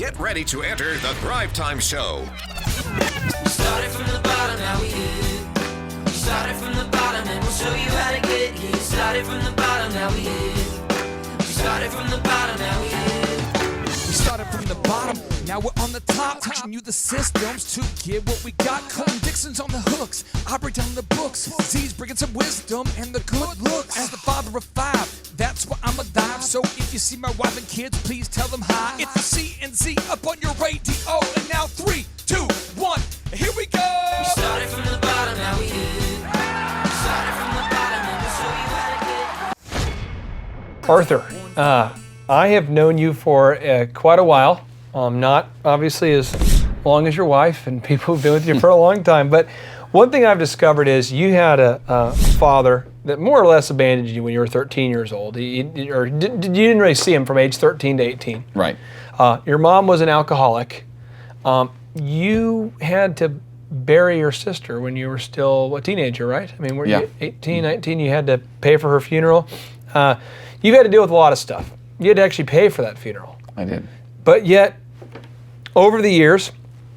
Get ready to enter the Thrivetime Show. We started from the bottom, now we here. We started from the bottom and we'll show you how to get here. Started from the bottom, now we here. We started from the bottom, now we here. We started from the bottom, now we're on the top. Teaching you the systems to get what we got. Colton Dixon's on the hooks, I break down the books. Z's bringing some wisdom and the good looks. As the father of five, that's why I'm a dive. So if you see my wife and kids, please tell them hi. It's the C&Z up on your radio. And now 3, 2, 1, here we go. We started from the bottom, now we here. We started from the bottom and we'll show you how to get. Arthur, I have known you for quite a while. Not obviously as long as your wife and people who've been with you for a long time, but one thing I've discovered is you had a father that more or less abandoned you when you were 13 years old. You didn't really see him from age 13 to 18. Right. Your mom was an alcoholic. You had to bury your sister when you were still a teenager, right? I mean, were you 18, 19? You had to pay for her funeral. You had to deal with a lot of stuff. You had to actually pay for that funeral. I did. But yet, over the years,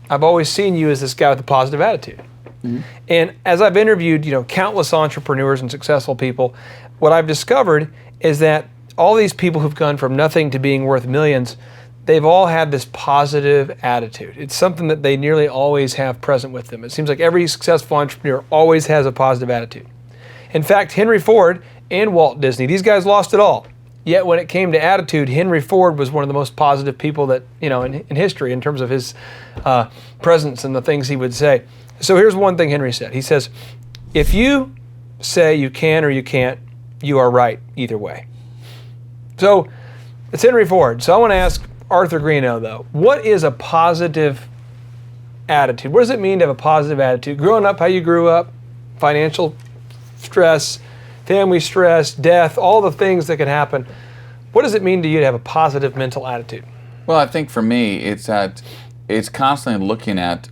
I've always seen you as this guy with a positive attitude. Mm-hmm. And as I've interviewed, countless entrepreneurs and successful people, what I've discovered is that all these people who've gone from nothing to being worth millions, they've all had this positive attitude. It's something that they nearly always have present with them. It seems like every successful entrepreneur always has a positive attitude. In fact, Henry Ford and Walt Disney, these guys lost it all. Yet when it came to attitude, Henry Ford was one of the most positive people that, in history in terms of his presence and the things he would say. So here's one thing Henry said. He says, if you say you can or you can't, you are right either way. So it's Henry Ford. So I want to ask Arthur Greeno, though, what is a positive attitude? What does it mean to have a positive attitude? Growing up, how you grew up, financial stress, family stress, death, all the things that could happen. What does it mean to you to have a positive mental attitude? Well, I think for me, it's that it's constantly looking at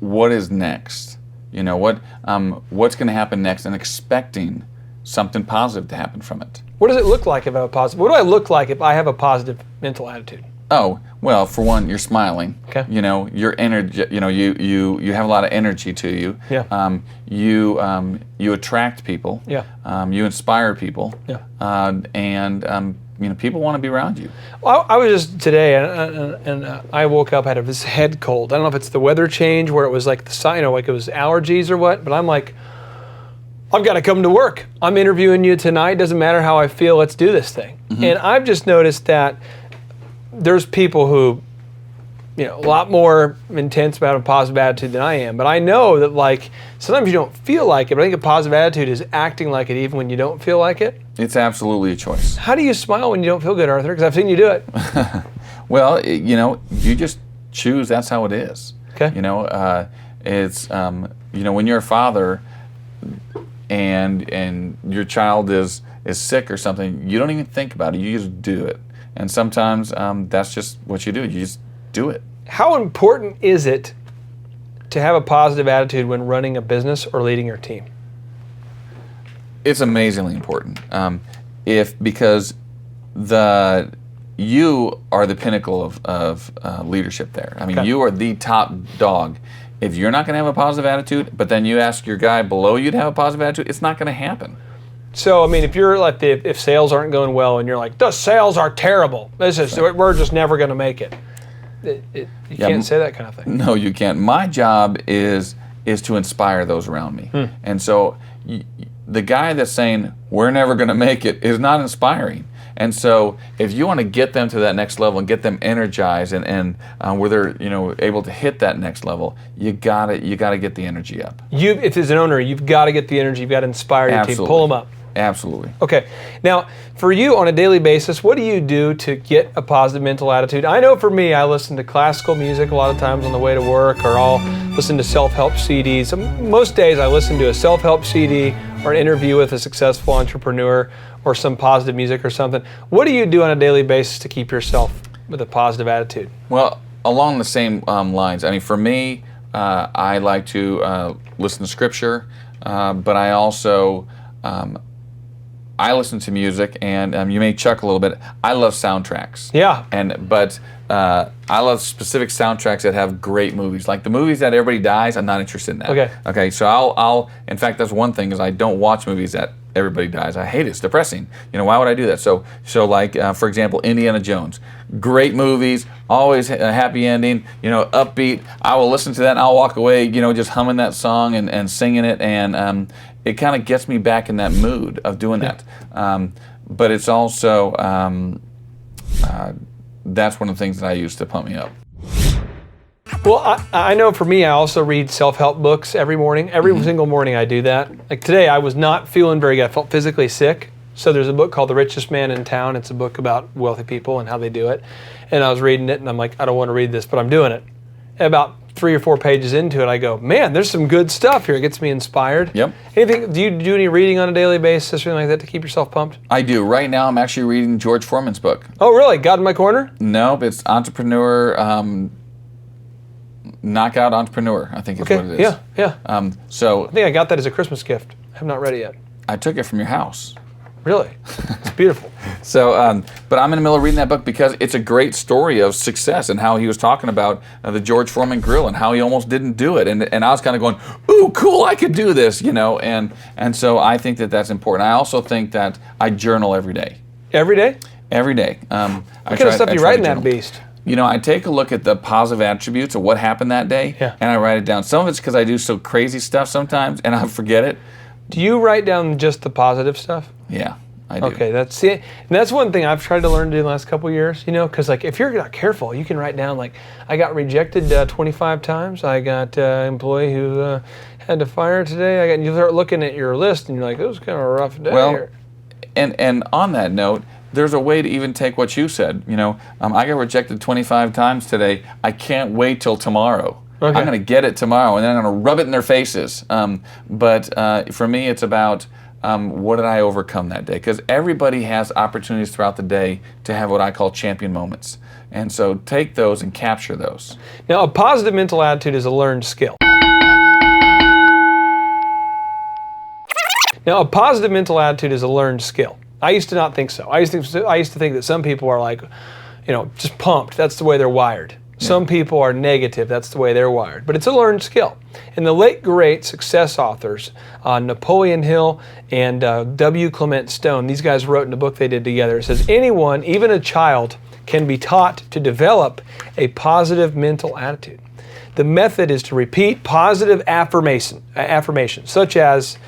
what is next. What's going to happen next, and expecting something positive to happen from it. What does it look like if I have a positive? What do I look like if I have a positive mental attitude? Oh, well, for one, you're smiling. Okay. Your energy. You have a lot of energy to you. Yeah. You attract people. Yeah. You inspire people. Yeah. And people want to be around you. Well, I was just today, and I woke up had this head cold. I don't know if it's the weather change where it was like like it was allergies or what. But I'm like, I've got to come to work. I'm interviewing you tonight. Doesn't matter how I feel. Let's do this thing. Mm-hmm. And I've just noticed that there's people who, a lot more intense about a positive attitude than I am. But I know that sometimes you don't feel like it, but I think a positive attitude is acting like it even when you don't feel like it. It's absolutely a choice. How do you smile when you don't feel good, Arthur? Because I've seen you do it. Well, you just choose. That's how it is. Okay. It's when you're a father and your child is sick or something, you don't even think about it. You just do it. And sometimes that's just what you do. You just do it. How important is it to have a positive attitude when running a business or leading your team? It's amazingly important. Because you are the pinnacle of leadership there. I mean, Okay. You are the top dog. If you're not going to have a positive attitude, but then you ask your guy below you to have a positive attitude, it's not going to happen. So, I mean, if you're if sales aren't going well and you're like, the sales are terrible, we're just never going to make it. You can't say that kind of thing. No, you can't. My job is to inspire those around me. And so the guy that's saying, we're never going to make it, is not inspiring. And so if you want to get them to that next level and get them energized and where they're able to hit that next level, you gotta get the energy up. If as an owner, you've got to get the energy, you've got to inspire your team, pull them up. Absolutely. Okay. Now, for you on a daily basis, what do you do to get a positive mental attitude? I know for me, I listen to classical music a lot of times on the way to work, or I'll listen to self-help CDs. Most days I listen to a self-help CD or an interview with a successful entrepreneur or some positive music or something. What do you do on a daily basis to keep yourself with a positive attitude? Well, along the same lines. I mean, for me, I like to listen to scripture, but I also I listen to music, and you may chuckle a little bit. I love soundtracks. Yeah. But I love specific soundtracks that have great movies. Like the movies that everybody dies, I'm not interested in that. Okay. Okay. So I'll. In fact, that's one thing is I don't watch movies that everybody dies. I hate it. It's depressing. Why would I do that? So like for example, Indiana Jones. Great movies, always a happy ending. Upbeat. I will listen to that and I'll walk away. Just humming that song and singing it, and it kind of gets me back in that mood of doing that. But it's also that's one of the things that I use to pump me up. Well, I know for me, I also read self-help books every morning. Every single morning I do that. Like today, I was not feeling very good. I felt physically sick. So there's a book called The Richest Man in Town. It's a book about wealthy people and how they do it. And I was reading it, and I'm like, I don't want to read this, but I'm doing it. And about 3 or 4 pages into it, I go, man, there's some good stuff here. It gets me inspired. Yep. Do you do any reading on a daily basis or something like that to keep yourself pumped? I do. Right now, I'm actually reading George Foreman's book. Oh, really? God in My Corner? Nope, it's Entrepreneur, Knockout Entrepreneur, I think is what it is. Yeah. So I think I got that as a Christmas gift. I have not read it yet. I took it from your house. Really? It's beautiful. So, but I'm in the middle of reading that book because it's a great story of success and how he was talking about the George Foreman grill and how he almost didn't do it. And I was kind of going, ooh, cool, I could do this, And so I think that that's important. I also think that I journal every day. Every day? Every day. What kind of stuff do you write in that beast? I take a look at the positive attributes of what happened that day, and I write it down. Some of it's because I do so crazy stuff sometimes, and I forget it. Do you write down just the positive stuff? Yeah, I do. Okay, that's it. And that's one thing I've tried to learn to do in the last couple of years, because if you're not careful, you can write down, I got rejected 25 times. I got an employee who had to fire today. And you start looking at your list, and you're like, it was kind of a rough day. Well, and on that note, there's a way to even take what you said. I got rejected 25 times today. I can't wait till tomorrow. Okay. I'm going to get it tomorrow, and then I'm going to rub it in their faces. But for me, it's about what did I overcome that day? Because everybody has opportunities throughout the day to have what I call champion moments. And so take those and capture those. Now, a positive mental attitude is a learned skill. I used to not think so. I used to think that some people are just pumped. That's the way they're wired. Yeah. Some people are negative. That's the way they're wired. But it's a learned skill. And the late great success authors, Napoleon Hill and W. Clement Stone, these guys wrote in a book they did together. It says, anyone, even a child, can be taught to develop a positive mental attitude. The method is to repeat positive affirmations, such as,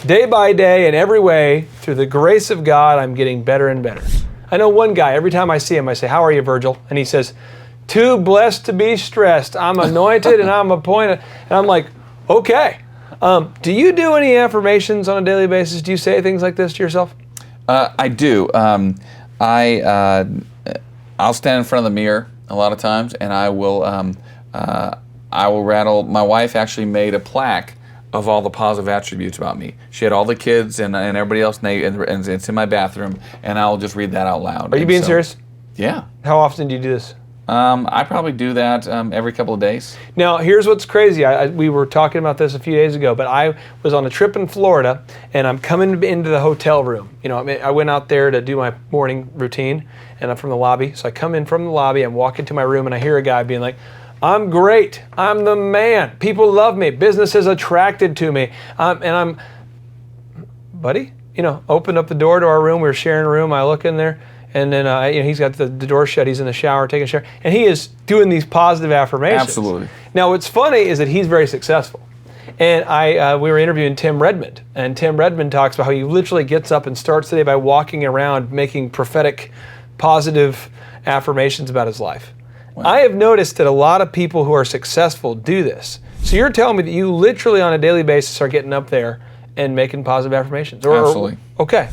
day by day, in every way, through the grace of God, I'm getting better and better. I know one guy, every time I see him, I say, how are you, Virgil? And he says, too blessed to be stressed. I'm anointed and I'm appointed. And I'm like, okay. Do you do any affirmations on a daily basis? Do you say things like this to yourself? I do. I'll stand in front of the mirror a lot of times, and I will rattle. My wife actually made a plaque of all the positive attributes about me. She had all the kids and everybody else, and it's in my bathroom, and I'll just read that out loud. Are you being serious? Yeah. How often do you do this? I probably do that every couple of days. Now, here's what's crazy. We were talking about this a few days ago, but I was on a trip in Florida, and I'm coming into the hotel room. I went out there to do my morning routine, and I'm from the lobby. So I come in from the lobby, I'm walking to my room, and I hear a guy being like, I'm great. I'm the man. People love me. Business is attracted to me. And I'm, buddy, opened up the door to our room. We were sharing a room. I look in there. And then he's got the door shut. He's in the shower, taking a shower. And he is doing these positive affirmations. Absolutely. Now, what's funny is that he's very successful. And we were interviewing Tim Redmond. And Tim Redmond talks about how he literally gets up and starts the day by walking around making prophetic, positive affirmations about his life. Wow. I have noticed that a lot of people who are successful do this. So you're telling me that you literally on a daily basis are getting up there and making positive affirmations? Absolutely. Okay.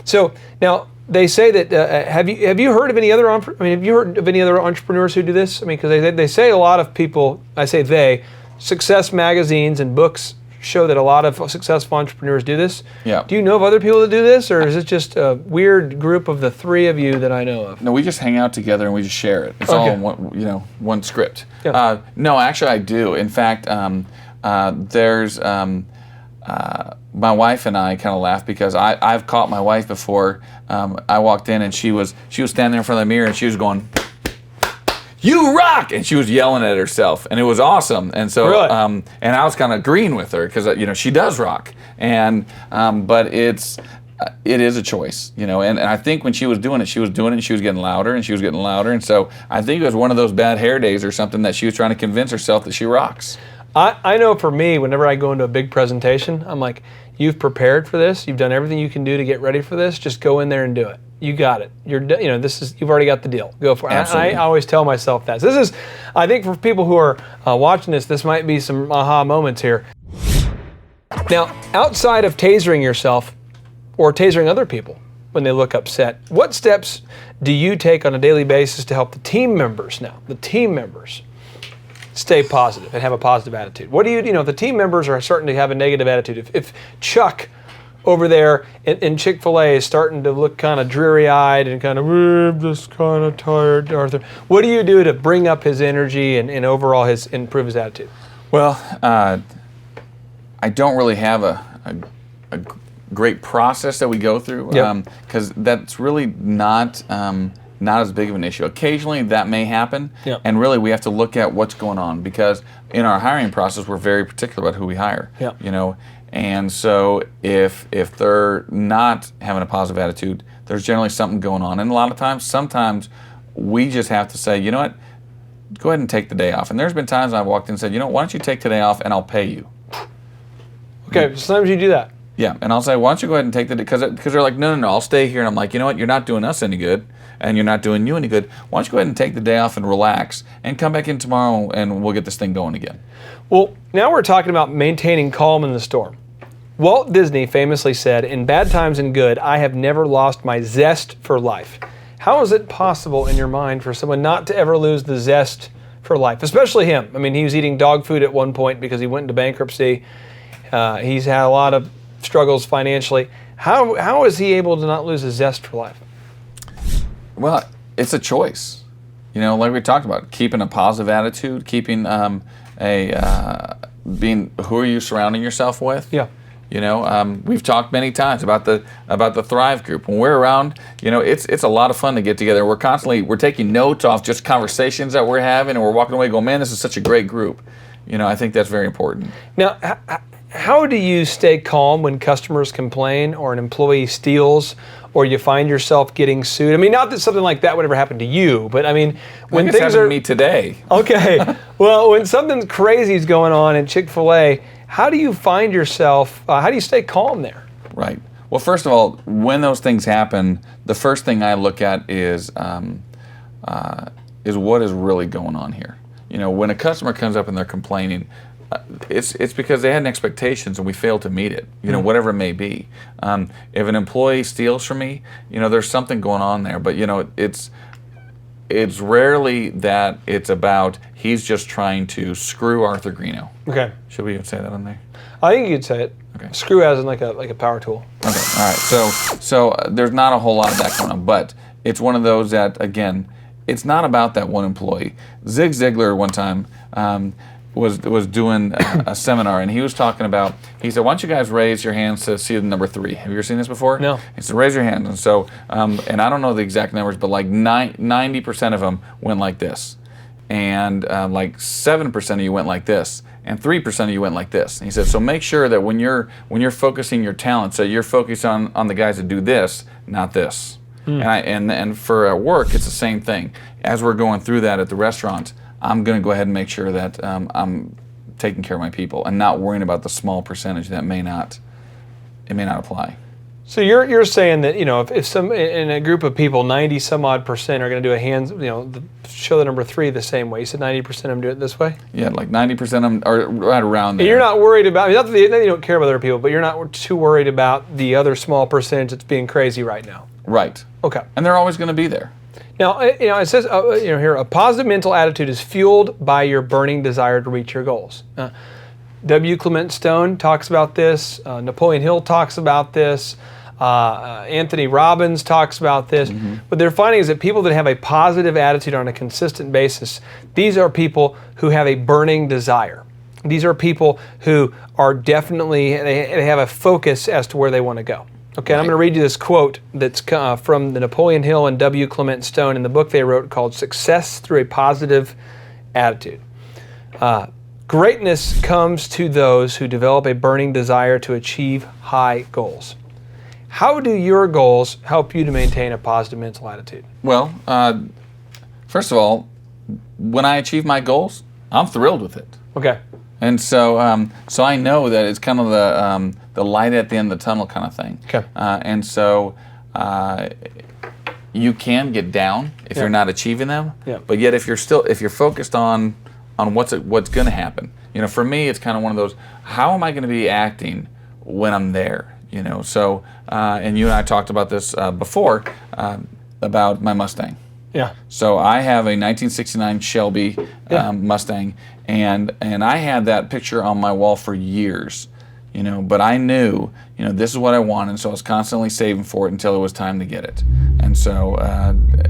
So now, they say that have you heard of any other have you heard of any other entrepreneurs who do this? Because they say a lot of people, I say success magazines and books show that a lot of successful entrepreneurs do this. Yeah. Do you know of other people that do this, or is it just a weird group of the three of you that I know of? No, we just hang out together and we just share it. It's all in one script. Yeah. No, actually I do. In fact, there's my wife and I kind of laugh because I've caught my wife before. I walked in and she was standing there in front of the mirror and she was going, "You rock!" and she was yelling at herself, and it was awesome. And so, Really? and I was kind of agreeing with her because she does rock, and but it is a choice, and I think when she was doing it, and she was getting louder, and she was getting louder, and so I think it was one of those bad hair days or something that she was trying to convince herself that she rocks. I know for me, whenever I go into a big presentation, I'm like, you've prepared for this. You've done everything you can do to get ready for this. Just go in there and do it. You got it. You've already got the deal. Go for it. Absolutely. I always tell myself that. So this is, I think for people who are watching this might be some aha moments here. Now, outside of tasering yourself or tasering other people when they look upset, what steps do you take on a daily basis to help the team members stay positive and have a positive attitude? What do you, if the team members are starting to have a negative attitude, if Chuck over there in Chick-fil-A is starting to look kind of dreary-eyed and kind of, I'm just kind of tired, Arthur, what do you do to bring up his energy and overall improve his attitude? Well, I don't really have a great process that we go through because that's really not as big of an issue. Occasionally that may happen, and really we have to look at what's going on because in our hiring process we're very particular about who we hire. And so if they're not having a positive attitude, there's generally something going on, and a lot of sometimes we just have to say, you know what, go ahead and take the day off. And there's been times I've walked in and said, why don't you take today off and I'll pay you. Okay, sometimes you do that. Yeah, and I'll say, why don't you go ahead and take the day, because they're like, no, I'll stay here. And I'm like, you know what, you're not doing us any good, and you're not doing you any good. Why don't you go ahead and take the day off and relax, and come back in tomorrow, and we'll get this thing going again. Well, now we're talking about maintaining calm in the storm. Walt Disney famously said, in bad times and good, I have never lost my zest for life. How is it possible in your mind for someone not to ever lose the zest for life, especially him? I mean, he was eating dog food at one point because he went into bankruptcy. He's had a lot of struggles financially. How is he able to not lose his zest for life? Well, it's a choice. Like we talked about, keeping a positive attitude, keeping being who are you surrounding yourself with? Yeah. We've talked many times about the Thrive group. When we're around, it's a lot of fun to get together. We're taking notes off just conversations that we're having, and we're walking away going, man, this is such a great group. I think that's very important. Now, how do you stay calm when customers complain or an employee steals or you find yourself getting sued? I mean, not that something like that would ever happen to you, but I mean, when things happened to me today. Okay. Well, when something crazy is going on in Chick-fil-A, how do you find yourself, how do you stay calm there? Right. Well, first of all, when those things happen, the first thing I look at is what is really going on here. When a customer comes up and they're complaining, it's because they had an expectations and we failed to meet it, whatever it may be. If an employee steals from me, there's something going on there, but it's rarely that it's about he's just trying to screw Arthur Greeno. Okay. Should we even say that on there? I think you could say it. Okay. Screw as in like a power tool. Okay. All right. So there's not a whole lot of that going on, but it's one of those that, again, it's not about that one employee. Zig Ziglar one time was doing a seminar, and he was talking about, he said, why don't you guys raise your hands to see the number 3? Have you ever seen this before? No. He said, raise your hands. And so, and I don't know the exact numbers, but like 90% of them went like this. And like 7% of you went like this. And 3% of you went like this. And he said, so make sure that when you're focusing your talent, so you're focused on the guys that do this, not this. And for at work, it's the same thing. As we're going through that at the restaurant, I'm going to go ahead and make sure that I'm taking care of my people and not worrying about the small percentage that may not apply. So you're saying that if some in a group of people 90 some odd percent are going to do a hands show the number 3 the same way. You said 90% of them do it this way. Yeah, like 90% of them are right around there. And you're not worried about. Not that you don't care about other people, but you're not too worried about the other small percentage that's being crazy right now. Right. Okay. And they're always going to be there. Now, it says here, a positive mental attitude is fueled by your burning desire to reach your goals. W. Clement Stone talks about this. Napoleon Hill talks about this. Anthony Robbins talks about this. Mm-hmm. What they're finding is that people that have a positive attitude on a consistent basis, these are people who have a burning desire. These are people who are definitely, they have a focus as to where they want to go. Okay, and I'm going to read you this quote that's from the Napoleon Hill and W. Clement Stone in the book they wrote called Success Through a Positive Attitude. Greatness comes to those who develop a burning desire to achieve high goals. How do your goals help you to maintain a positive mental attitude? Well, first of all, when I achieve my goals, I'm thrilled with it. Okay. And so, so I know that it's kind of the light at the end of the tunnel kind of thing. Okay. And so, you can get down if you're not achieving them. Yeah. But yet, if you're focused on what's going to happen, for me, it's kind of one of those. How am I going to be acting when I'm there? So, and you and I talked about this before about my Mustang. Yeah. So I have a 1969 Shelby Mustang, and I had that picture on my wall for years, But I knew, this is what I wanted, so I was constantly saving for it until it was time to get it. And so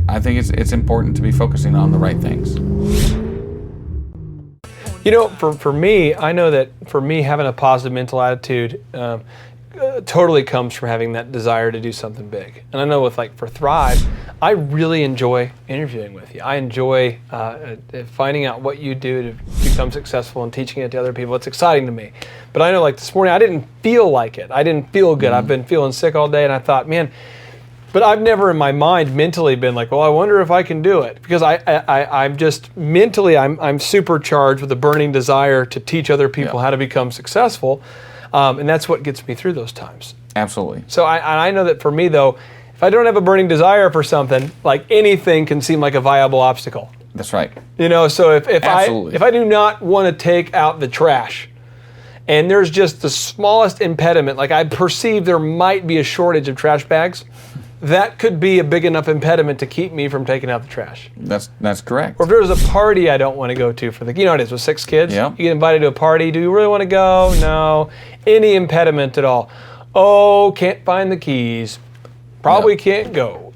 I think it's important to be focusing on the right things. For me, I know that for me, having a positive mental attitude totally comes from having that desire to do something big. And I know for Thrive, I really enjoy interviewing with you. I enjoy finding out what you do to become successful and teaching it to other people. It's exciting to me. But I know this morning, I didn't feel like it. I didn't feel good. I've been feeling sick all day, and I thought, man, but I've never in my mind mentally been like, well, I wonder if I can do it. Because I'm just mentally, I'm supercharged with a burning desire to teach other people how to become successful. And that's what gets me through those times. Absolutely. So I know that for me, though, if I don't have a burning desire for something, anything can seem like a viable obstacle. That's right. So if I do not want to take out the trash, and there's just the smallest impediment, I perceive there might be a shortage of trash bags, that could be a big enough impediment to keep me from taking out the trash. That's correct. Or if there's a party I don't want to go to for how it is with 6 kids. Yeah. You get invited to a party. Do you really want to go? No. Any impediment at all? Oh, can't find the keys. Probably can't go.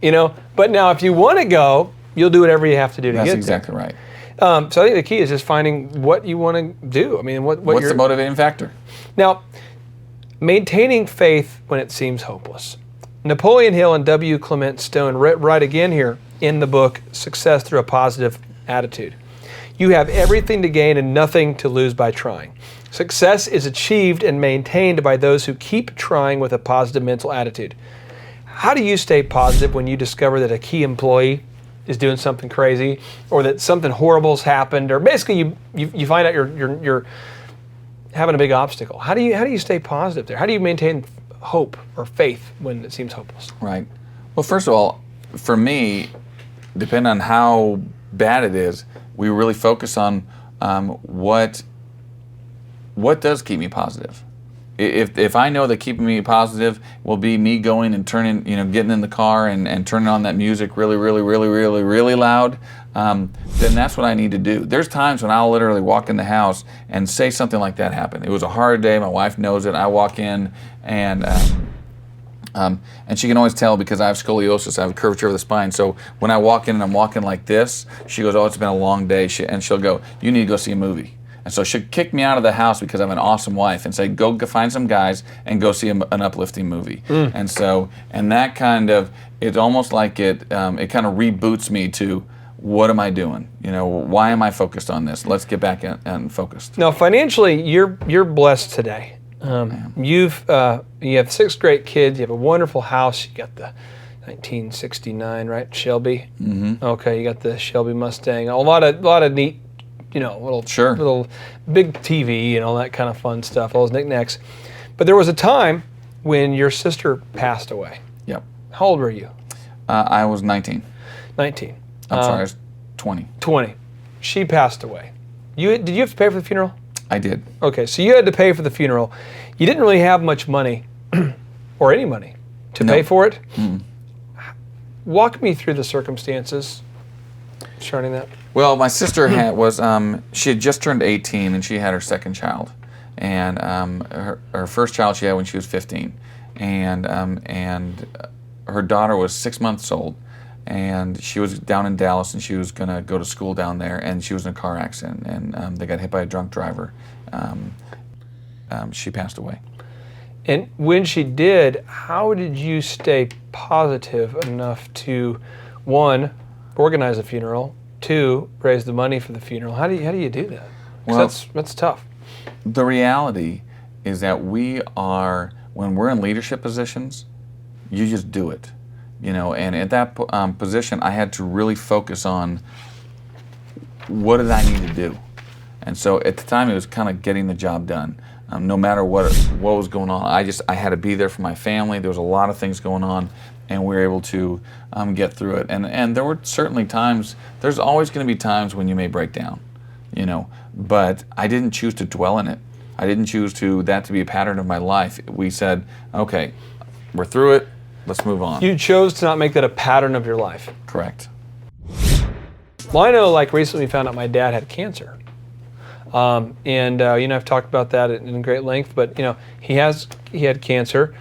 But now if you want to go, you'll do whatever you have to do to get there. That's exactly right. So I think the key is just finding what you want to do. What's the motivating factor? Now, maintaining faith when it seems hopeless. Napoleon Hill and W. Clement Stone write again here in the book, Success Through a Positive Attitude. You have everything to gain and nothing to lose by trying. Success is achieved and maintained by those who keep trying with a positive mental attitude. How do you stay positive when you discover that a key employee is doing something crazy, or that something horrible has happened, or basically you find out you're having a big obstacle? How do you stay positive there? How do you maintain hope or faith when it seems hopeless? Right. Well, first of all, for me, depending on how bad it is, we really focus on what does keep me positive. If I know that keeping me positive will be me going and getting in the car and turning on that music really, really, really, really, really loud, then that's what I need to do. There's times when I'll literally walk in the house and say something like that happened. It was a hard day. My wife knows it. I walk in and she can always tell because I have scoliosis. I have a curvature of the spine. So when I walk in and I'm walking like this, she goes, "Oh, it's been a long day." And she'll go, "You need to go see a movie." And so she'll kick me out of the house because I'm an awesome wife and say, go find some guys and go see an uplifting movie. And that kind of, it's almost like it kind of reboots me to, what am I doing? Why am I focused on this? Let's get back and focused. Now, financially, you're blessed today. You have 6 great kids. You have a wonderful house. You got the 1969, right, Shelby? Mm-hmm. Okay, you got the Shelby Mustang. A lot of neat, little big TV and all that kind of fun stuff, all those knickknacks. But there was a time when your sister passed away. Yep. How old were you? I was 19. 19. I'm sorry, I was 20. 20. She passed away. Did you have to pay for the funeral? I did. Okay, so you had to pay for the funeral. You didn't really have much money, or any money, to pay for it. Mm. Walk me through the circumstances surrounding that. Well, my sister she had just turned 18 and she had her second child, and her first child she had when she was 15, and her daughter was 6 months old, and she was down in Dallas, and she was going to go to school down there, and she was in a car accident, and they got hit by a drunk driver. She passed away. And when she did, how did you stay positive enough to, one, organize a funeral, two, raise the money for the funeral? How do you do that? 'Cause that's tough. The reality is that when we're in leadership positions, you just do it, and at that position, I had to really focus on what did I need to do. And so at the time, it was kind of getting the job done. No matter what was going on, I had to be there for my family. There was a lot of things going on, and we were able to get through it. And there were certainly times, there's always going to be times when you may break down, but I didn't choose to dwell in it. I didn't choose that to be a pattern of my life. We said, okay, we're through it, let's move on. You chose to not make that a pattern of your life. Correct. Well, I know, like, recently we found out my dad had cancer. I've talked about that in great length, but he had cancer.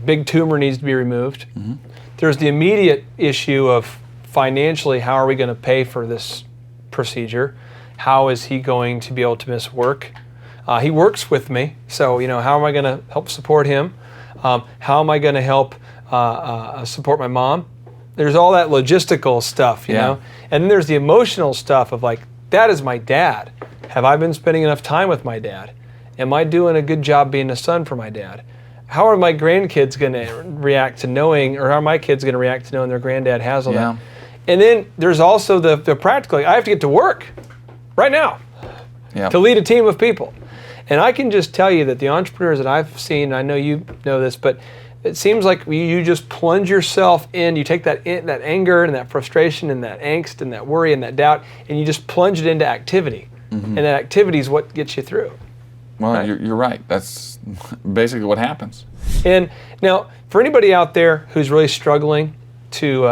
Big tumor needs to be removed. Mm-hmm. There's the immediate issue of financially, how are we going to pay for this procedure? How is he going to be able to miss work? He works with me, so how am I going to help support him? How am I going to help support my mom? There's all that logistical stuff, you know, and then there's the emotional stuff of like, that is my dad. Have I been spending enough time with my dad? Am I doing a good job being a son for my dad? How are my grandkids going to react to knowing, or how are my kids going to react to knowing their granddad has all that? And then there's also the practical, I have to get to work right now to lead a team of people. And I can just tell you that the entrepreneurs that I've seen, I know you know this, but it seems like you just plunge yourself in, you take that anger and that frustration and that angst and that worry and that doubt, and you just plunge it into activity. Mm-hmm. And that activity is what gets you through. Well, right? You're right. That's basically what happens. And now, for anybody out there who's really struggling to,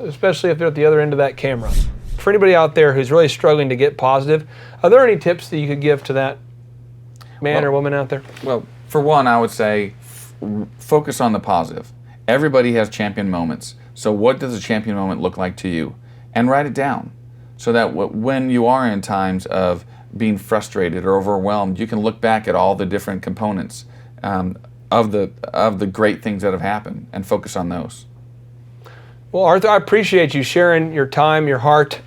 especially if they're at the other end of that camera, for anybody out there who's really struggling to get positive, are there any tips that you could give to that man or woman out there? Well, for one, I would say focus on the positive. Everybody has champion moments. So what does a champion moment look like to you? And write it down so that when you are in times of being frustrated or overwhelmed, you can look back at all the different components of the great things that have happened and focus on those. Well, Arthur, I appreciate you sharing your time, your heart,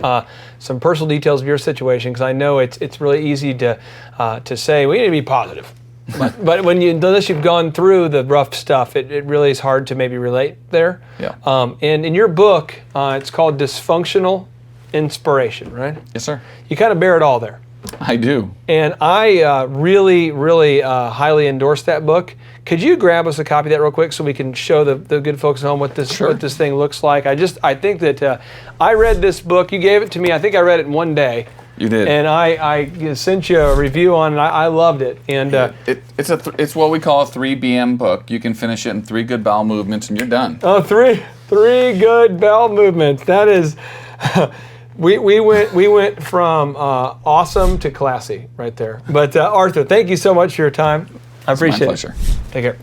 some personal details of your situation, because I know it's really easy to say we need to be positive. But unless you've gone through the rough stuff, it really is hard to maybe relate there. Yeah. And in your book, it's called Dysfunctional Inspiration, right? Yes, sir. You kind of bear it all there. I do. And I really, really highly endorse that book. Could you grab us a copy of that real quick so we can show the good folks at home what this thing looks like? I think that I read this book. You gave it to me. I think I read it in one day. You did. And I sent you a review on it. I loved it. And it's what we call a 3 BM book. You can finish it in 3 good bowel movements and you're done. Oh, three good bowel movements. That is, we went from awesome to classy right there. But Arthur, thank you so much for your time. I appreciate it. It's my pleasure. Take care.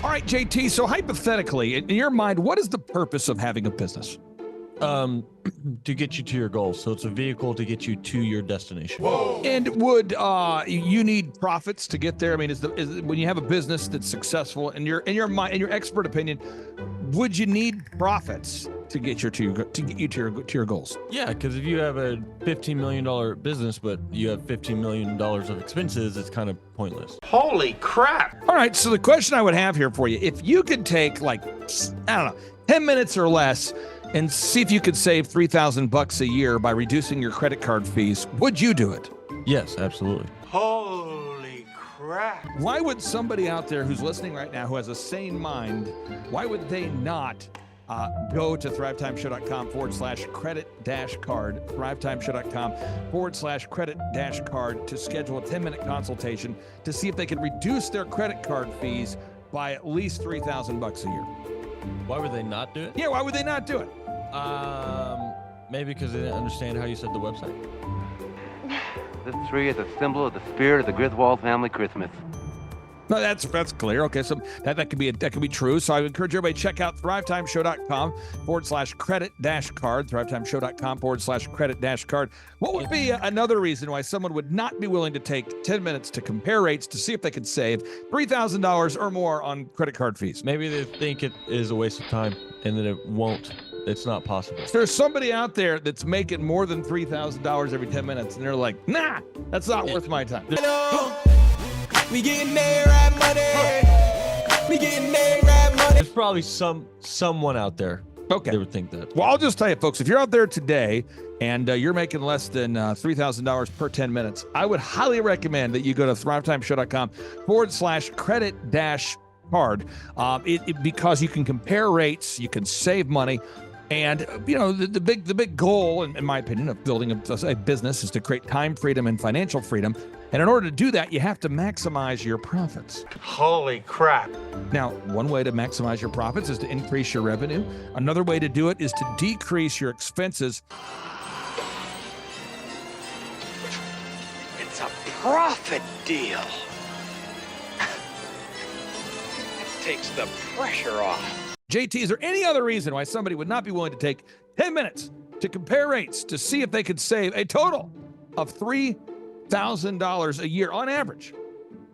All right, JT, so hypothetically, in your mind, what is the purpose of having a business? To get you to your goals. So it's a vehicle to get you to your destination. Whoa. And would you need profits to get there? I mean, is when you have a business that's successful, in your mind, in your expert opinion, would you need profits to get you to your goals? Yeah, because if you have a $15 million business, but you have $15 million of expenses, it's kind of pointless. Holy crap! All right, so the question I would have here for you, if you could take 10 minutes or less and see if you could save $3,000 a year by reducing your credit card fees, would you do it? Yes, absolutely. Holy crap! Why would somebody out there who's listening right now who has a sane mind, why would they not go to thrivetimeshow.com/credit-card, thrivetimeshow.com/credit-card to schedule a 10-minute consultation to see if they can reduce their credit card fees by at least $3,000 a year. Why would they not do it? Yeah, why would they not do it? Maybe because they didn't understand how you said the website. This tree is a symbol of the spirit of the Griswold family Christmas. No, that's clear. Okay, so that could be true. So I would encourage everybody to check out thrivetimeshow.com/credit-card. Thrivetimeshow.com/credit-card. What would be another reason why someone would not be willing to take 10 minutes to compare rates to see if they could save $3,000 or more on credit card fees? Maybe they think it is a waste of time and that it won't. It's not possible. There's somebody out there that's making more than $3,000 every 10 minutes, and they're like, nah, that's not worth my time. We getting there, right money. We getting there, right money. There's probably someone out there Okay. that would think that. Well, I'll just tell you, folks, if you're out there today and you're making less than $3,000 per 10 minutes, I would highly recommend that you go to thrivetimeshow.com/credit-card because you can compare rates, you can save money. And, you know, the big goal, in my opinion, of building a business is to create time freedom and financial freedom. And in order to do that, you have to maximize your profits. Holy crap. Now, one way to maximize your profits is to increase your revenue. Another way to do it is to decrease your expenses. It's a profit deal. It takes the pressure off. JT, is there any other reason why somebody would not be willing to take 10 minutes to compare rates to see if they could save a total of $3,000 a year on average?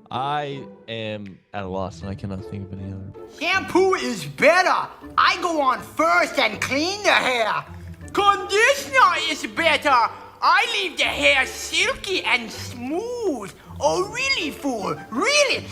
I am at a loss and I cannot think of any other. Shampoo is better. I go on first and clean the hair. Conditioner is better. I leave the hair silky and smooth. Oh, really, fool? Really?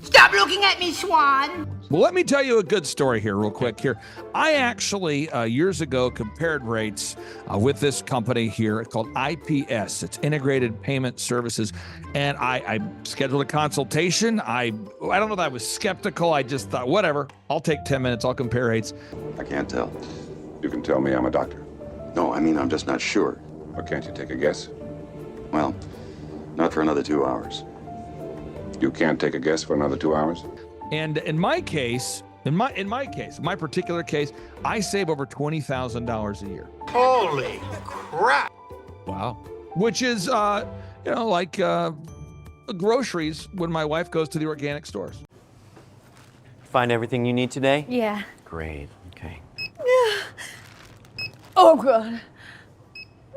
Stop looking at me, Swan. Well, let me tell you a good story here real quick here. I actually, years ago, compared rates with this company here called IPS. It's Integrated Payment Services. And I scheduled a consultation. I don't know that I was skeptical. I just thought, whatever, I'll take 10 minutes. I'll compare rates. I can't tell. You can tell me I'm a doctor. No, I mean, I'm just not sure. Or can't you take a guess? Well, not for another 2 hours. You can't take a guess for another 2 hours? And in my case, my particular case, I save over $20,000 a year. Holy crap. Wow. Which is, like groceries when my wife goes to the organic stores. Find everything you need today? Yeah. Great, okay. Oh, God.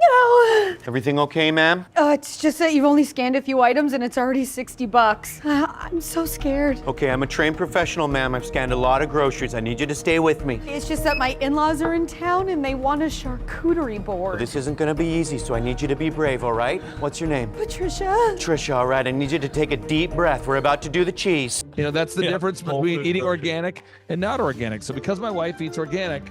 No. Everything okay, ma'am? It's just that you've only scanned a few items and it's already $60. I'm so scared. Okay, I'm a trained professional, ma'am. I've scanned a lot of groceries. I need you to stay with me. It's just that my in-laws are in town and they want a charcuterie board. Well, this isn't gonna be easy, so I need you to be brave, all right? What's your name? Patricia. Trisha, all right. I need you to take a deep breath. We're about to do the cheese. You know, that's the difference between eating organic and not organic. So because my wife eats organic,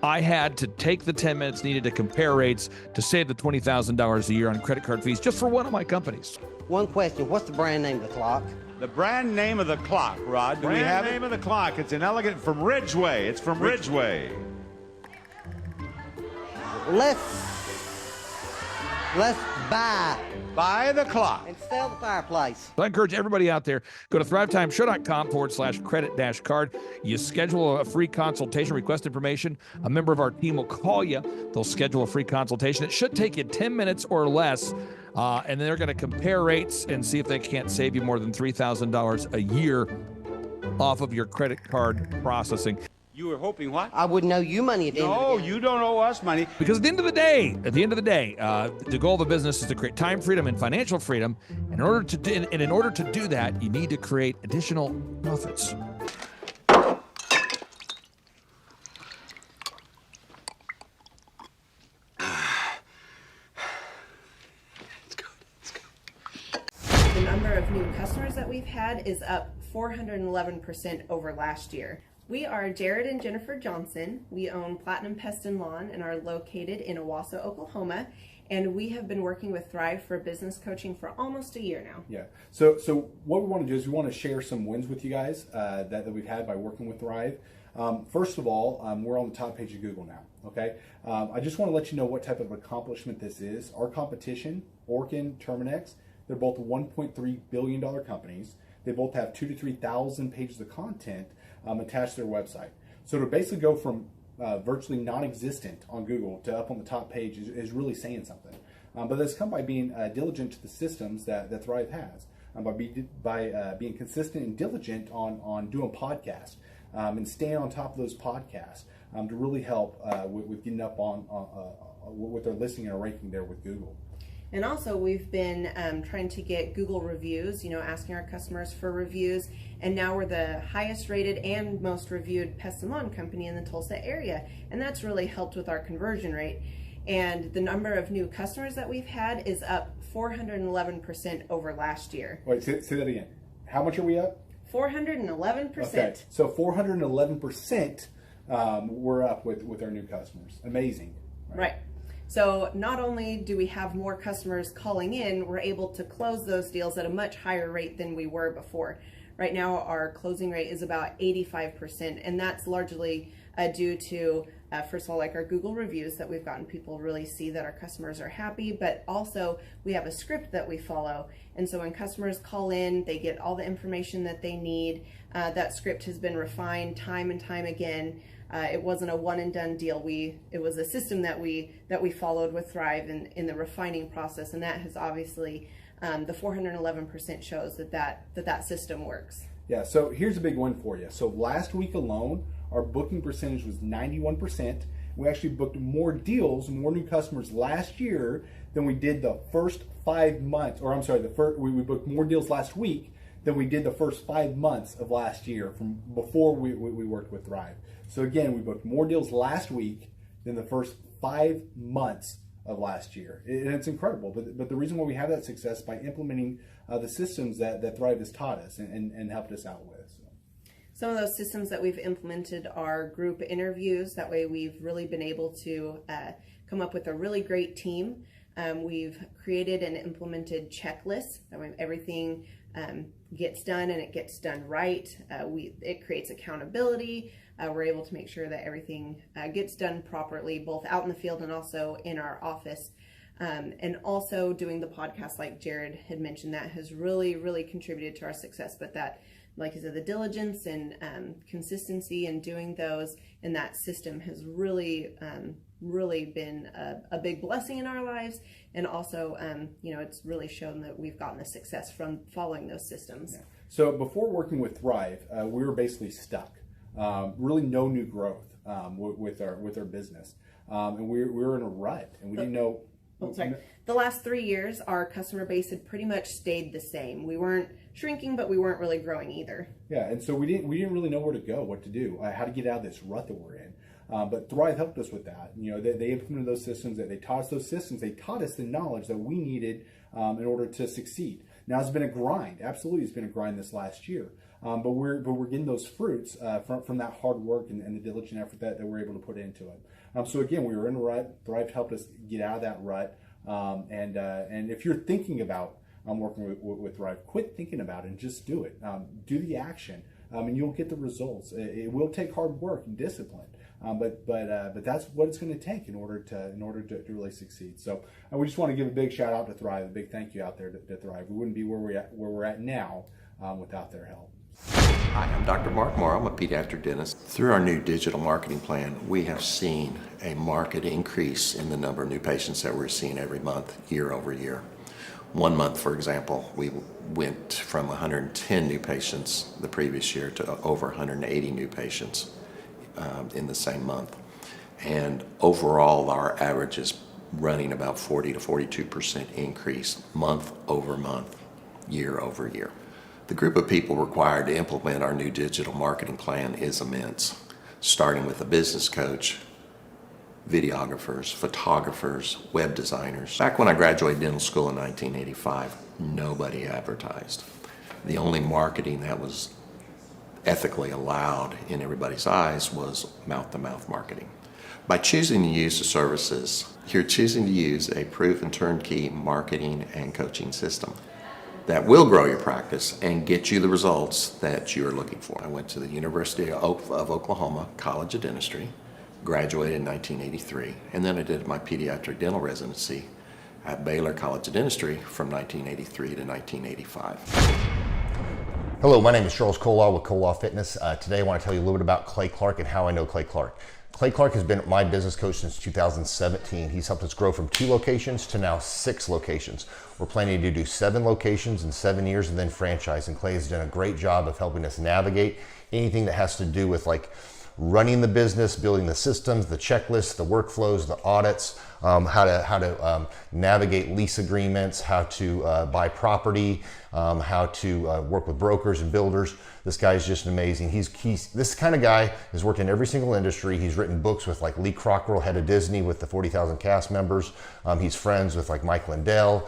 I had to take the 10 minutes needed to compare rates to save the $20,000 a year on credit card fees just for one of my companies. One question, what's the brand name of the clock? The brand name of the clock, Rod. Do we have name of the clock? It's an elegant from Ridgeway. It's from Ridgeway. Let's Buy the clock. and sell the fireplace. So I encourage everybody out there, go to thrivetimeshow.com/credit-card. You schedule a free consultation, request information. A member of our team will call you. They'll schedule a free consultation. It should take you 10 minutes or less. And then they're going to compare rates and see if they can't save you more than $3,000 a year off of your credit card processing. You were hoping what? I wouldn't owe you money at the end of the No, day. you don't owe us money. Because at the end of the day, the goal of a business is to create time freedom and financial freedom. And in order to do that, you need to create additional profits. The number of new customers that we've had is up 411% over last year. We are Jared and Jennifer Johnson. We own Platinum Pest and Lawn and are located in Owasso, Oklahoma. And we have been working with Thrive for business coaching for almost a year now. Yeah. So what we want to do is we want to share some wins with you guys that we've had by working with Thrive. First of all, we're on the top page of Google now. Okay. I just want to let you know what type of accomplishment this is. Our competition, Orkin, Terminex, they're both $1.3 billion companies. They both have 2,000 to 3,000 pages of content attached to their website. So to basically go from virtually non-existent on Google to up on the top page is really saying something. But that's come by being diligent to the systems that Thrive has, by being consistent and diligent on doing podcasts and staying on top of those podcasts to really help with getting up on with their listing and ranking there with Google. And also, we've been trying to get Google reviews, asking our customers for reviews. And now we're the highest rated and most reviewed pest and lawn company in the Tulsa area. And that's really helped with our conversion rate. And the number of new customers that we've had is up 411% over last year. Wait, say that again. How much are we up? 411%. Okay, so 411% we're up with our new customers. Amazing. Right. So not only do we have more customers calling in, we're able to close those deals at a much higher rate than we were before. Right now, our closing rate is about 85%, and that's largely due to, first of all, like our Google reviews that we've gotten people really see that our customers are happy, but also we have a script that we follow. And so when customers call in, they get all the information that they need. That script has been refined time and time again. It wasn't a one and done deal. It was a system that we followed with Thrive in the refining process, and that has obviously the 411% shows that system works. Yeah. So here's a big one for you. So last week alone, our booking percentage was 91%. We actually booked more deals, more new customers last year than we did the first 5 months. Or I'm sorry, we booked more deals last week than we did the first 5 months of last year from before we worked with Thrive. So again, we booked more deals last week than the first 5 months of last year. And it's incredible. But the reason why we have that success is by implementing the systems that Thrive has taught us and helped us out with. So. Some of those systems that we've implemented are group interviews. That way we've really been able to come up with a really great team. We've created and implemented checklists. That way everything gets done and it gets done right. It creates accountability. We're able to make sure that everything gets done properly, both out in the field and also in our office. And also doing the podcast, like Jared had mentioned, that has really, really contributed to our success. But that, like I said, the diligence and consistency in doing those and that system has really, really been a big blessing in our lives. And also, it's really shown that we've gotten the success from following those systems. Yeah. So before working with Thrive, we were basically stuck. Really no new growth with our business. And we were in a rut and we didn't know. The last 3 years, our customer base had pretty much stayed the same. We weren't shrinking, but we weren't really growing either. Yeah, and so we didn't really know where to go, what to do, how to get out of this rut that we're in. But Thrive helped us with that. They implemented those systems. They taught us those systems. They taught us the knowledge that we needed in order to succeed. Now it's been a grind. Absolutely, it's been a grind this last year. But we're getting those fruits from that hard work and the diligent effort that we're able to put into it. So again, we were in a rut. Thrive helped us get out of that rut. And if you're thinking about working with Thrive, quit thinking about it and just do it. Do the action, and you'll get the results. It will take hard work and discipline, but that's what it's going to take in order to really succeed. So we just want to give a big shout out to Thrive, a big thank you out there to Thrive. We wouldn't be where we're at now without their help. Hi, I'm Dr. Mark Moore. I'm a pediatric dentist. Through our new digital marketing plan, we have seen a marked increase in the number of new patients that we're seeing every month, year over year. 1 month, for example, we went from 110 new patients the previous year to over 180 new patients in the same month. And overall, our average is running about 40 to 42% increase month over month, year over year. The group of people required to implement our new digital marketing plan is immense, starting with a business coach, videographers, photographers, web designers. Back when I graduated dental school in 1985, nobody advertised. The only marketing that was ethically allowed in everybody's eyes was mouth-to-mouth marketing. By choosing to use the services, you're choosing to use a proven turnkey marketing and coaching system that will grow your practice and get you the results that you're looking for. I went to the University of Oklahoma College of Dentistry, graduated in 1983, and then I did my pediatric dental residency at Baylor College of Dentistry from 1983 to 1985. Hello, my name is Charles Colaw with Colaw Fitness. Today I want to tell you a little bit about Clay Clark and how I know Clay Clark. Clay Clark has been my business coach since 2017. He's helped us grow from 2 locations to now 6 locations. We're planning to do 7 locations in 7 years and then franchise. And Clay has done a great job of helping us navigate anything that has to do with like running the business, building the systems, the checklists, the workflows, the audits, how to navigate lease agreements, how to buy property, how to work with brokers and builders. This guy is just amazing. He's this kind of guy has worked in every single industry. He's written books with like Lee Cockrell, head of Disney, with the 40,000 cast members. He's friends with like Mike Lindell.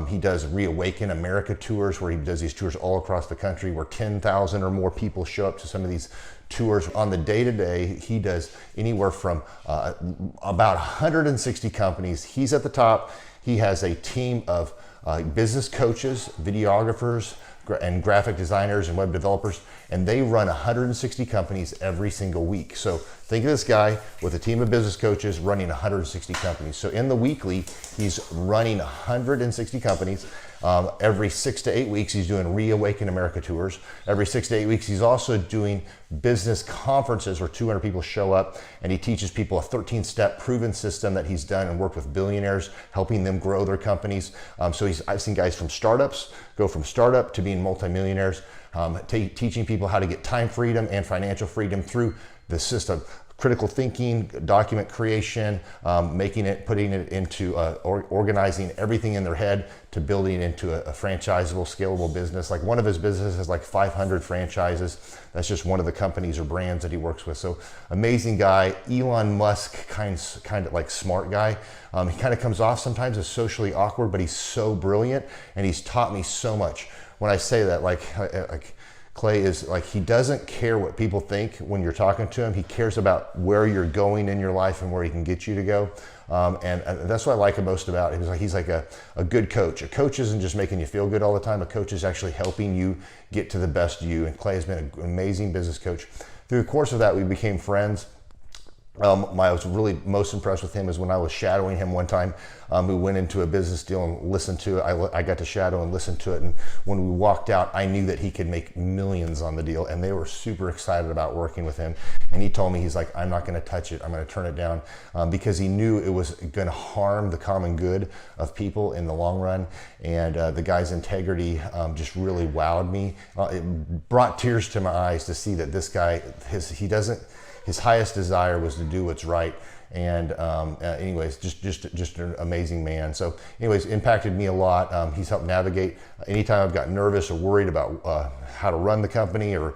He does Reawaken America tours, where he does these tours all across the country, where 10,000 or more people show up to some of these tours. On the day-to-day, he does anywhere from about 160 companies. He's at the top. He has a team of business coaches, videographers, and graphic designers and web developers, and they run 160 companies every single week. So think of this guy with a team of business coaches running 160 companies. So in the weekly, he's running 160 companies. Every 6 to 8 weeks, he's doing Reawaken America tours. Every 6 to 8 weeks, he's also doing business conferences where 200 people show up, and he teaches people a 13-step proven system that he's done and worked with billionaires, helping them grow their companies. I've seen guys from startups go from startup to being multimillionaires, teaching people how to get time freedom and financial freedom through the system. Critical thinking, document creation, putting it into organizing everything in their head to building into a franchisable, scalable business. Like one of his businesses has like 500 franchises. That's just one of the companies or brands that he works with. So amazing guy. Elon Musk kind of like smart guy. He kind of comes off sometimes as socially awkward, but he's so brilliant, and he's taught me so much. When I say that, like Clay is like, he doesn't care what people think when you're talking to him. He cares about where you're going in your life and where he can get you to go. And that's what I like most about him. He's like a good coach. A coach isn't just making you feel good all the time. A coach is actually helping you get to the best you. And Clay has been an amazing business coach. Through the course of that, we became friends. I was really most impressed with him is when I was shadowing him one time. We went into a business deal and listened to it. I got to shadow and listen to it. And when we walked out, I knew that he could make millions on the deal. And they were super excited about working with him. And he told me, he's like, I'm not going to touch it. I'm going to turn it down, because he knew it was going to harm the common good of people in the long run. And the guy's integrity just really wowed me. It brought tears to my eyes to see that this guy, his highest desire was to do what's right. And anyways, just an amazing man. So anyways, impacted me a lot. He's helped navigate anytime I've got nervous or worried about how to run the company, or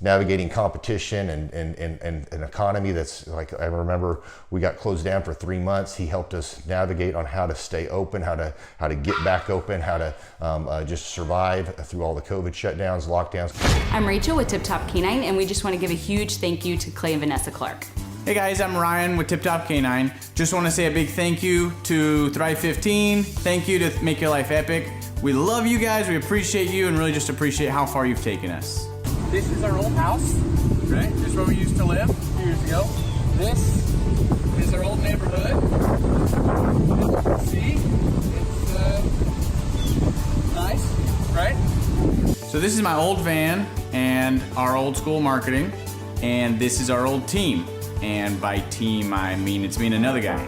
navigating competition and an economy that's like, I remember we got closed down for 3 months. He helped us navigate on how to stay open, how to get back open, how to just survive through all the COVID shutdowns, lockdowns. I'm Rachel with Tip Top Canine, and we just want to give a huge thank you to Clay and Vanessa Clark. Hey guys, I'm Ryan with Tip Top Canine. Just want to say a big thank you to Thrive 15. Thank you to Make Your Life Epic. We love you guys, we appreciate you, and really just appreciate how far you've taken us. This is our old house, right? This is where we used to live a few years ago. This is our old neighborhood. See, it's nice, right? So this is my old van and our old school marketing, and this is our old team. And by team, I mean it's me and another guy.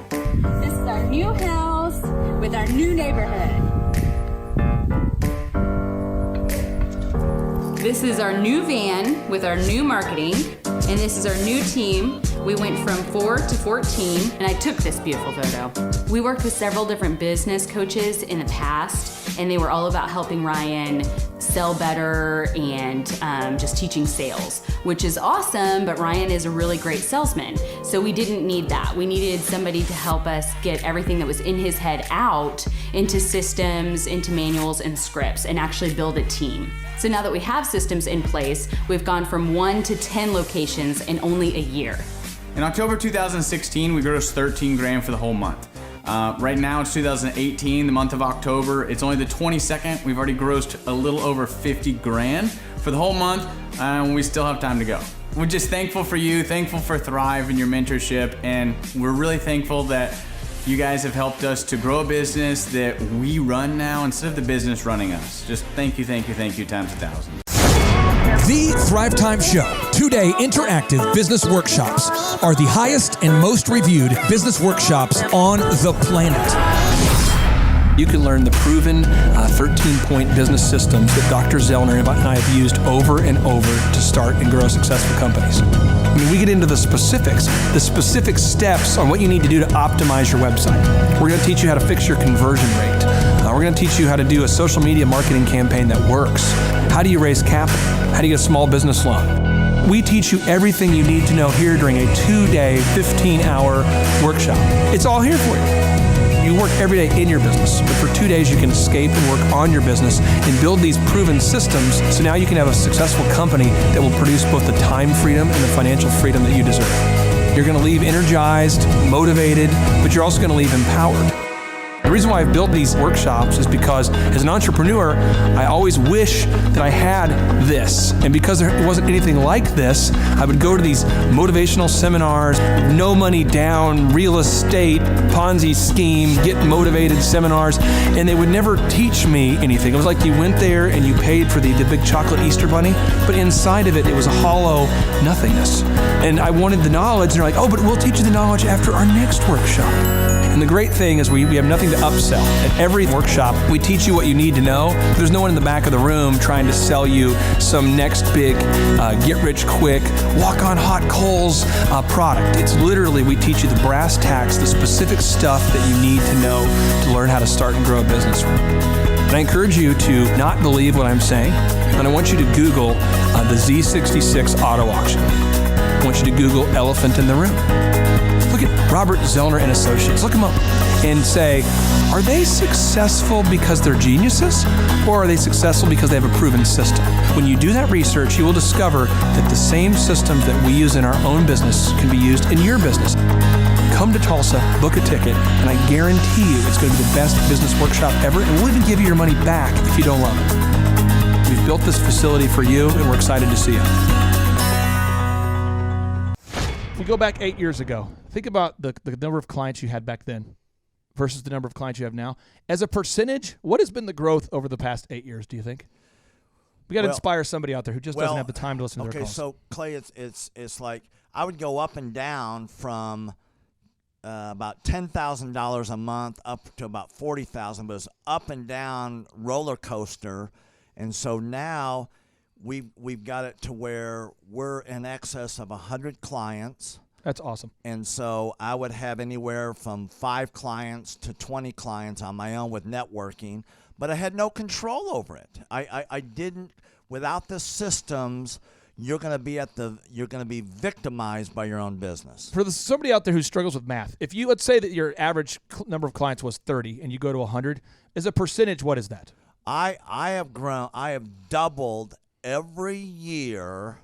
This is our new house with our new neighborhood. This is our new van with our new marketing, and this is our new team. We went from 4 to 14, and I took this beautiful photo. We worked with several different business coaches in the past, and they were all about helping Ryan sell better and just teaching sales, which is awesome, but Ryan is a really great salesman. So we didn't need that. We needed somebody to help us get everything that was in his head out into systems, into manuals and scripts, and actually build a team. So now that we have systems in place, we've gone from 1 to 10 locations in only a year. In October 2016, we grossed 13 grand for the whole month. Right now it's 2018, the month of October. It's only the 22nd. We've already grossed a little over 50 grand for the whole month, and we still have time to go. We're just thankful for you, thankful for Thrive and your mentorship, and we're really thankful that You guys have helped us to grow a business that we run now instead of the business running us. Just thank you times 1,000. The Thrivetime Show, 2-day interactive business workshops, are the highest and most reviewed business workshops on the planet. You can learn the proven 13-point business systems that Dr. Zellner and I have used over and over to start and grow successful companies. I mean, we get into the specific steps on what you need to do to optimize your website. We're going to teach you how to fix your conversion rate. We're going to teach you how to do a social media marketing campaign that works. How do you raise capital? How do you get a small business loan? We teach you everything you need to know here during a 2-day, 15-hour workshop. It's all here for you. You work every day in your business, but for 2 days you can escape and work on your business and build these proven systems so now you can have a successful company that will produce both the time freedom and the financial freedom that you deserve. You're going to leave energized, motivated, but you're also going to leave empowered. The reason why I've built these workshops is because as an entrepreneur, I always wish that I had this. And because there wasn't anything like this, I would go to these motivational seminars, no money down, real estate, Ponzi scheme, get motivated seminars, and they would never teach me anything. It was like you went there and you paid for the big chocolate Easter bunny, but inside of it, it was a hollow nothingness. And I wanted the knowledge, and they're like, oh, but we'll teach you the knowledge after our next workshop. And the great thing is we have nothing to upsell. At every workshop, we teach you what you need to know. There's no one in the back of the room trying to sell you some next big get-rich-quick, walk-on-hot-coals product. It's literally, we teach you the brass tacks, the specific stuff that you need to know to learn how to start and grow a business. And I encourage you to not believe what I'm saying, and I want you to Google the Z66 auto auction. I want you to Google elephant in the room. Look at Robert Zellner and Associates. Look them up and say, are they successful because they're geniuses, or are they successful because they have a proven system? When you do that research, you will discover that the same systems that we use in our own business can be used in your business. Come to Tulsa, book a ticket, and I guarantee you it's going to be the best business workshop ever, and we'll even give you your money back if you don't love it. We've built this facility for you, and we're excited to see you. If we go back 8 years ago, think about the number of clients you had back then versus the number of clients you have now. As a percentage, what has been the growth over the past 8 years, do you think? We got to inspire somebody out there who just doesn't have the time to listen to their calls. Okay, so Clay, it's like I would go up and down from about $10,000 a month up to about $40,000, but it's up and down roller coaster, and so now we've got it to where we're in excess of 100 clients. That's awesome. And so I would have anywhere from 5 clients to 20 clients on my own with networking, but I had no control over it. I didn't. Without the systems, you're going to be victimized by your own business. For somebody out there who struggles with math, if you, let's say that your average number of clients was 30 and you go to 100, as a percentage, what is that? I have doubled every year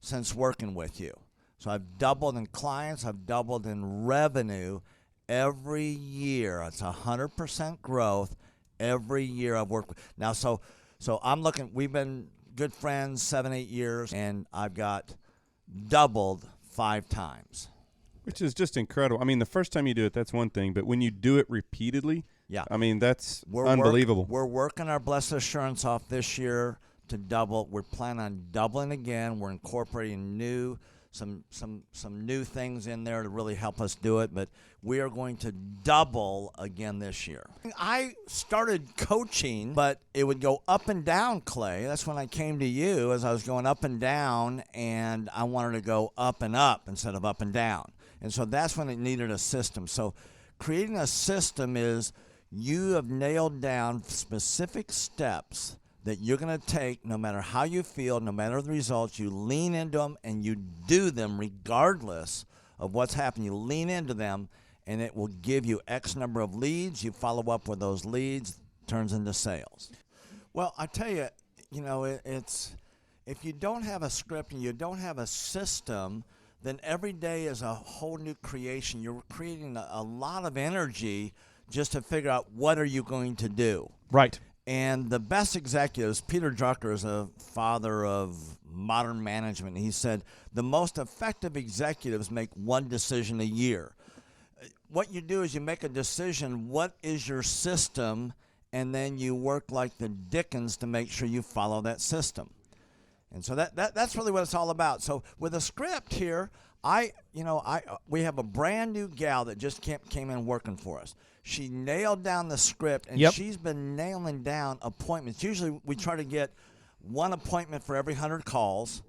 since working with you. So I've doubled in clients, I've doubled in revenue every year. It's 100% growth every year I've worked with. Now, so I'm looking, we've been good friends 7-8 years, and I've got doubled 5 times. Which is just incredible. I mean, the first time you do it, that's one thing, but when you do it repeatedly, yeah, I mean, that's unbelievable. We're working our blessed assurance off this year to double. We're planning on doubling again. We're incorporating some new things in there to really help us do it, but we are going to double again this year. I started coaching, but it would go up and down, Clay. That's when I came to you, as I was going up and down, and I wanted to go up and up instead of up and down. And so that's when it needed a system. So creating a system is you have nailed down specific steps that you're going to take no matter how you feel, no matter the results. You lean into them and you do them regardless of what's happening. You lean into them and it will give you X number of leads. You follow up with those leads, turns into sales. Well, I tell you, it's if you don't have a script and you don't have a system, then every day is a whole new creation. You're creating a lot of energy just to figure out what are you going to do. Right. And the best executives, Peter Drucker is a father of modern management. He said the most effective executives make one decision a year. what you do is you make a decision, what is your system, and then you work like the dickens to make sure you follow that system. And so that's really what it's all about. So with a script here, we have a brand new gal that just came in working for us. She nailed down the script, and she's been nailing down appointments. Usually we try to get one appointment for every 100 calls.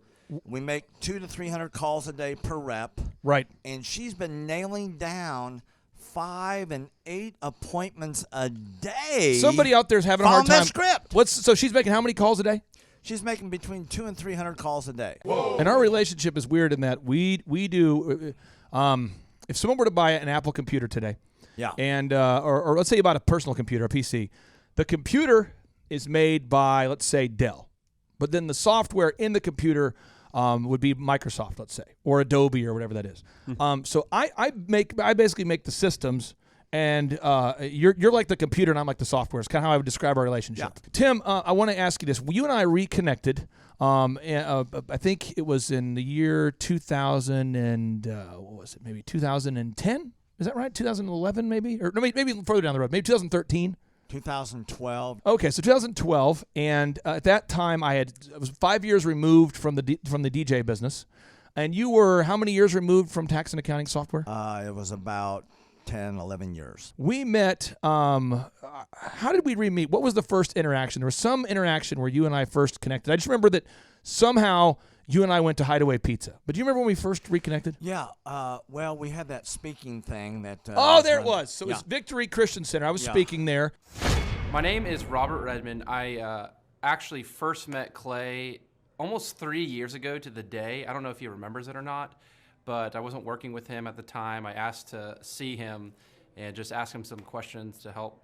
We make 200 to 300 calls a day per rep. Right. And she's been nailing down 5 and 8 appointments a day. Somebody out there's having a hard time. That script. So she's making how many calls a day? She's making between 200 and 300 calls a day. Whoa. And our relationship is weird in that we do. If someone were to buy an Apple computer today, and or let's say about a personal computer, a PC, the computer is made by, let's say, Dell, but then the software in the computer would be Microsoft, let's say, or Adobe or whatever that is. So I basically make the systems, and you're like the computer and I'm like the software. It's kind of how I would describe our relationship. Yeah. Tim, I want to ask you this. You and I reconnected. I think it was in the year 2000 and what was it? Maybe 2010. Is that right? 2011, maybe, or no, maybe further down the road. Maybe 2013. 2012. Okay, so 2012, and at that time I was 5 years removed from the DJ business, and you were how many years removed from tax and accounting software? It was about 10, 11 years. We met. How did we re-meet? What was the first interaction? There was some interaction where you and I first connected. I just remember that somehow you and I went to Hideaway Pizza. But do you remember when we first reconnected? Yeah. Well, we had that speaking thing that. There it was. So it was Victory Christian Center. I was speaking there. My name is Robert Redmond. I actually first met Clay almost 3 years ago to the day. I don't know if he remembers it or not, but I wasn't working with him at the time. I asked to see him and just ask him some questions to help,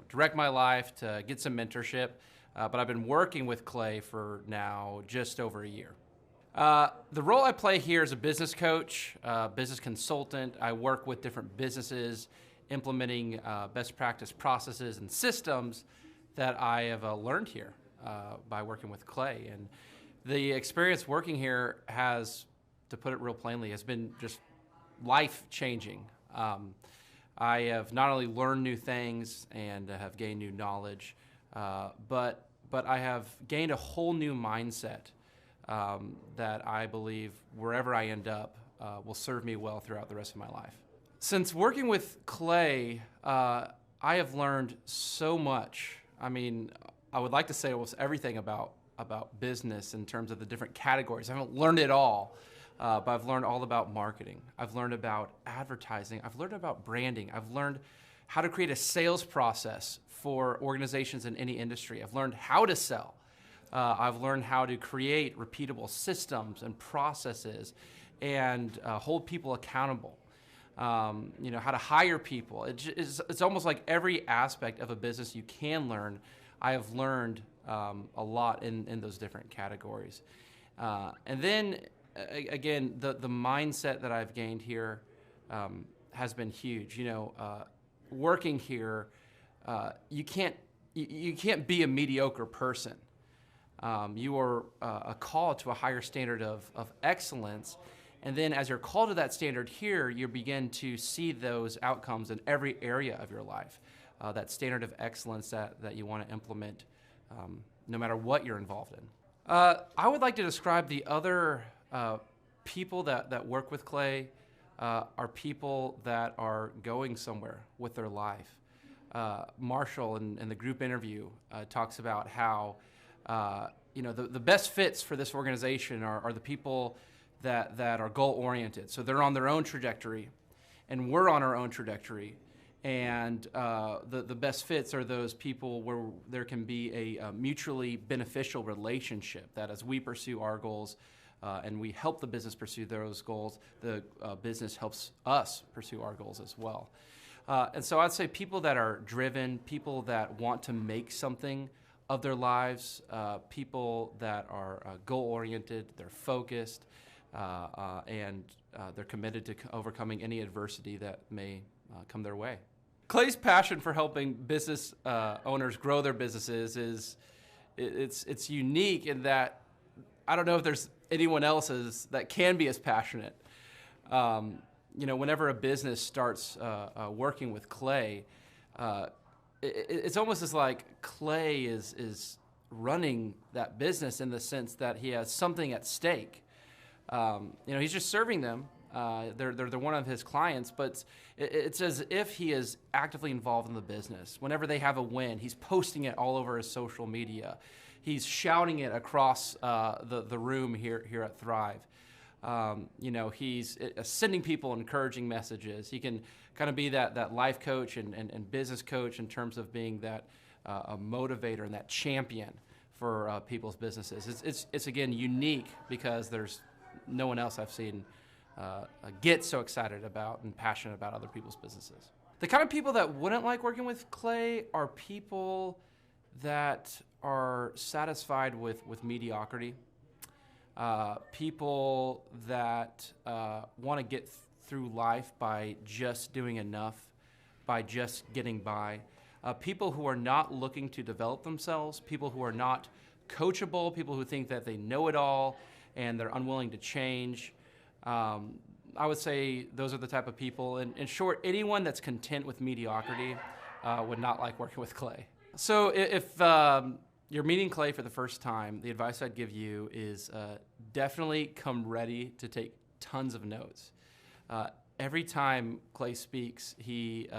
direct my life, to get some mentorship. But I've been working with Clay for now just over a year. The role I play here is a business coach, business consultant. I work with different businesses, implementing best practice processes and systems that I have learned here by working with Clay. And the experience working here has, to put it real plainly, has been just life-changing. I have not only learned new things and have gained new knowledge, but I have gained a whole new mindset that I believe wherever I end up will serve me well throughout the rest of my life. Since working with Clay, I have learned so much. I mean, I would like to say almost everything about business in terms of the different categories. I haven't learned it all, but I've learned all about marketing. I've learned about advertising. I've learned about branding. I've learned how to create a sales process for organizations in any industry. I've learned how to sell. I've learned how to create repeatable systems and processes and hold people accountable. How to hire people. It's almost like every aspect of a business you can learn. I have learned a lot in those different categories. And then, again, the mindset that I've gained here has been huge. Working here, you can't be a mediocre person. You are a call to a higher standard of excellence. And then as you're called to that standard here, you begin to see those outcomes in every area of your life, that standard of excellence that you want to implement no matter what you're involved in. I would like to describe the other people that work with Clay are people that are going somewhere with their life. Marshall in the group interview talks about how the best fits for this organization are the people that are goal-oriented. So they're on their own trajectory, and we're on our own trajectory. And the best fits are those people where there can be a mutually beneficial relationship, that as we pursue our goals and we help the business pursue those goals, the business helps us pursue our goals as well. And so I'd say people that are driven, people that want to make something of their lives, people that are goal-oriented, they're focused, and they're committed to overcoming any adversity that may come their way. Clay's passion for helping business owners grow their businesses it's unique in that I don't know if there's anyone else that can be as passionate. whenever a business starts working with Clay, it's almost as like Clay is running that business in the sense that he has something at stake. He's just serving them. They're one of his clients, but it's as if he is actively involved in the business. Whenever they have a win, he's posting it all over his social media. He's shouting it across the room here at Thrive. He's sending people encouraging messages. He can kind of be that life coach and business coach in terms of being that a motivator and that champion for people's businesses. It's again unique because there's no one else I've seen get so excited about and passionate about other people's businesses. The kind of people that wouldn't like working with Clay are people that are satisfied with mediocrity. People that want to get through life by just doing enough, by just getting by. People who are not looking to develop themselves, people who are not coachable, people who think that they know it all and they're unwilling to change. I would say those are the type of people. In short, anyone that's content with mediocrity would not like working with Clay. So if you're meeting Clay for the first time, the advice I'd give you is definitely come ready to take tons of notes. Every time Clay speaks, he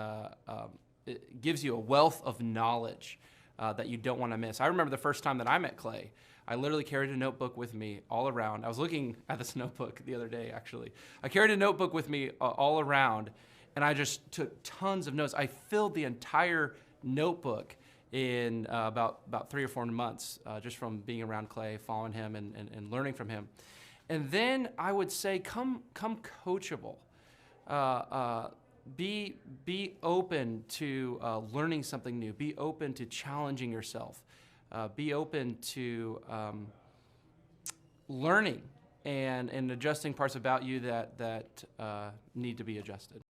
it gives you a wealth of knowledge that you don't want to miss. I remember the first time that I met Clay, I literally carried a notebook with me all around. I was looking at this notebook the other day, actually. I carried a notebook with me all around, and I just took tons of notes. I filled the entire notebook in about 3 or 4 months, just from being around Clay, following him, and learning from him. And then I would say, come coachable. Be open to learning something new. Be open to challenging yourself. Be open to learning and adjusting parts about you that need to be adjusted.